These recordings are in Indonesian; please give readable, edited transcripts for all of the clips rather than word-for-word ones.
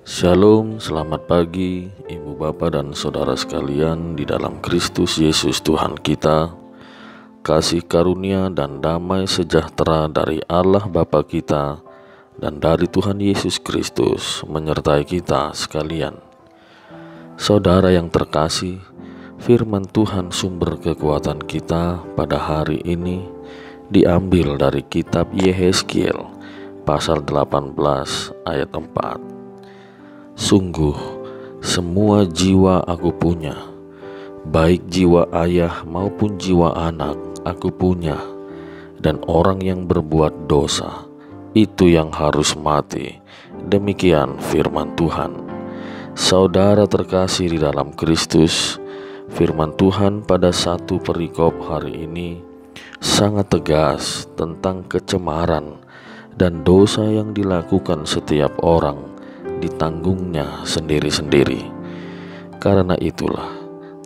Shalom, selamat pagi Ibu Bapak dan Saudara sekalian di dalam Kristus Yesus Tuhan kita. Kasih karunia dan damai sejahtera dari Allah Bapa kita dan dari Tuhan Yesus Kristus menyertai kita sekalian. Saudara yang terkasih, firman Tuhan sumber kekuatan kita pada hari ini diambil dari kitab Yehezkiel pasal 18 ayat 4. Sungguh, semua jiwa aku punya, baik jiwa ayah maupun jiwa anak aku punya, dan orang yang berbuat dosa, itu yang harus mati. Demikian firman Tuhan. Saudara terkasih di dalam Kristus, firman Tuhan pada satu perikop hari ini sangat tegas tentang kecemaran dan dosa yang dilakukan setiap orang ditanggungnya sendiri-sendiri. Karena itulah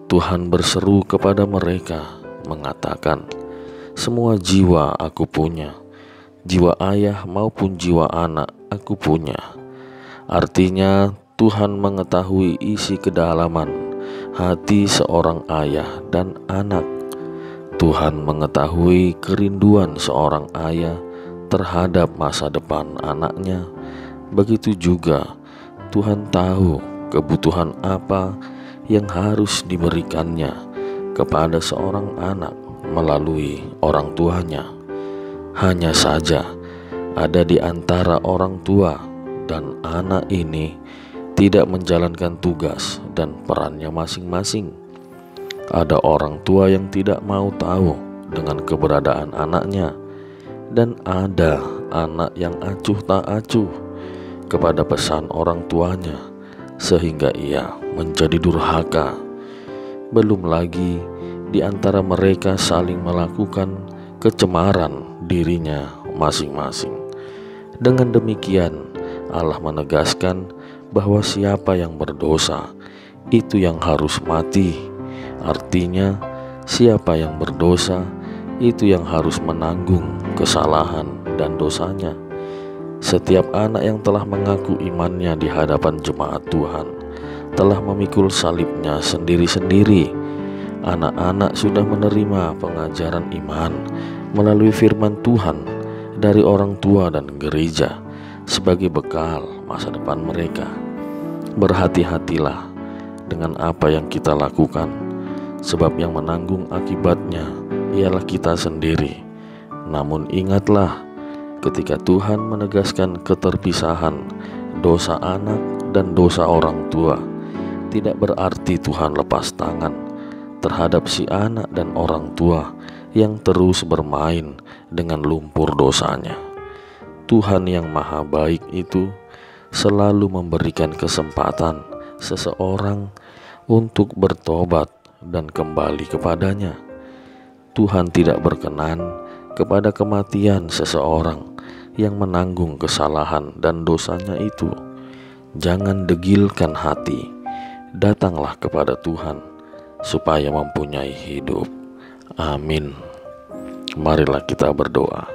Tuhan berseru kepada mereka mengatakan, semua jiwa aku punya, jiwa ayah maupun jiwa anak aku punya. Artinya Tuhan mengetahui isi kedalaman hati seorang ayah dan anak. Tuhan mengetahui kerinduan seorang ayah terhadap masa depan anaknya. Begitu juga Tuhan tahu kebutuhan apa yang harus diberikannya kepada seorang anak melalui orang tuanya. Hanya saja ada di antara orang tua dan anak ini tidak menjalankan tugas dan perannya masing-masing. Ada orang tua yang tidak mau tahu dengan keberadaan anaknya, dan ada anak yang acuh tak acuh kepada pesan orang tuanya sehingga ia menjadi durhaka. Belum lagi di antara mereka saling melakukan kecemaran dirinya masing-masing. Dengan demikian Allah menegaskan bahwa siapa yang berdosa itu yang harus mati. Artinya siapa yang berdosa itu yang harus menanggung kesalahan dan dosanya. Setiap anak yang telah mengaku imannya di hadapan jemaat Tuhan telah memikul salibnya sendiri-sendiri. Anak-anak sudah menerima pengajaran iman melalui firman Tuhan dari orang tua dan gereja sebagai bekal masa depan mereka. Berhati-hatilah dengan apa yang kita lakukan, sebab yang menanggung akibatnya ialah kita sendiri. Namun ingatlah, ketika Tuhan menegaskan keterpisahan dosa anak dan dosa orang tua, tidak berarti Tuhan lepas tangan terhadap si anak dan orang tua yang terus bermain dengan lumpur dosanya. Tuhan yang maha baik itu selalu memberikan kesempatan seseorang untuk bertobat dan kembali kepadanya. Tuhan tidak berkenan kepada kematian seseorang yang menanggung kesalahan dan dosanya itu. Jangan degilkan hati, datanglah kepada Tuhan supaya mempunyai hidup. Amin. Marilah kita berdoa.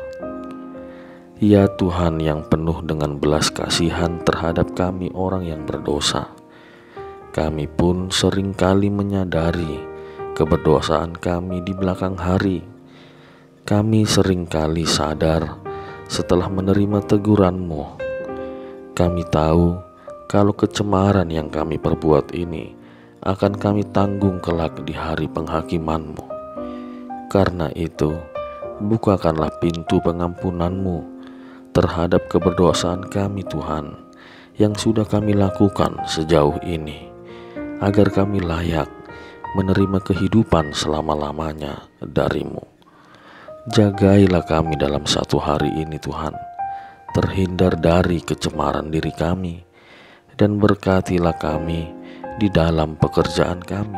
Ya Tuhan yang penuh dengan belas kasihan terhadap kami orang yang berdosa, kami pun seringkali menyadari keberdosaan kami di belakang hari. Kami seringkali sadar setelah menerima teguran-Mu. Kami tahu kalau kecemaran yang kami perbuat ini akan kami tanggung kelak di hari penghakiman-Mu. Karena itu, bukakanlah pintu pengampunan-Mu terhadap keberdosaan kami Tuhan yang sudah kami lakukan sejauh ini, agar kami layak menerima kehidupan selama-lamanya dari-Mu. Jagailah kami dalam satu hari ini Tuhan, terhindar dari kecemaran diri kami, dan berkatilah kami di dalam pekerjaan kami.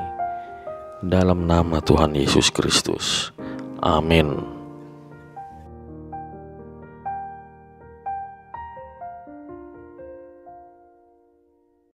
Dalam nama Tuhan Yesus Kristus. Amin.